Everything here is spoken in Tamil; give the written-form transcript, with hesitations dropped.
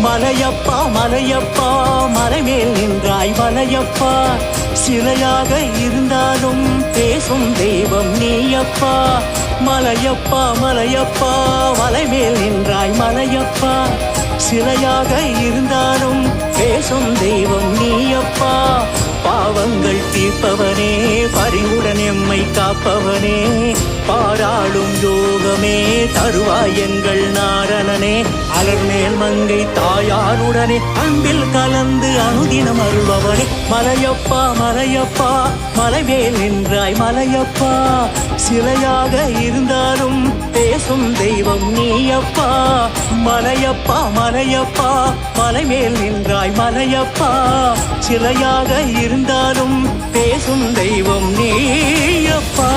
மலையப்பா மலையப்பா மலைமேல் நின்றாய் மலையப்பா சிலையாக இருந்தாலும் பேசும் தெய்வம் நீயப்பா மலையப்பா மலையப்பா மலைமேல் நின்றாய் மலையப்பா சிலையாக இருந்தாலும் பேசும் தெய்வம் நீயப்பா பாவங்கள் தீர்ப்பவனே பரிவுடன் எம்மை காப்பவனே பாராளும் யோகமே தருவாய் எங்கள் நாரணனே அலர்மேல் மங்கை தாயாருடனே அன்பில் கலந்து அனுதினம் அருள்பவனே மலையப்பா மலையப்பா மலைமேல் நின்றாய் மலையப்பா சிலையாக இருந்தாலும் பேசும் தெய்வம் நீயப்பா மலையப்பா மலையப்பா மலைமேல் நின்றாய் மலையப்பா சிலையாக இருந்தாலும் பேசும் தெய்வம் நீயப்பா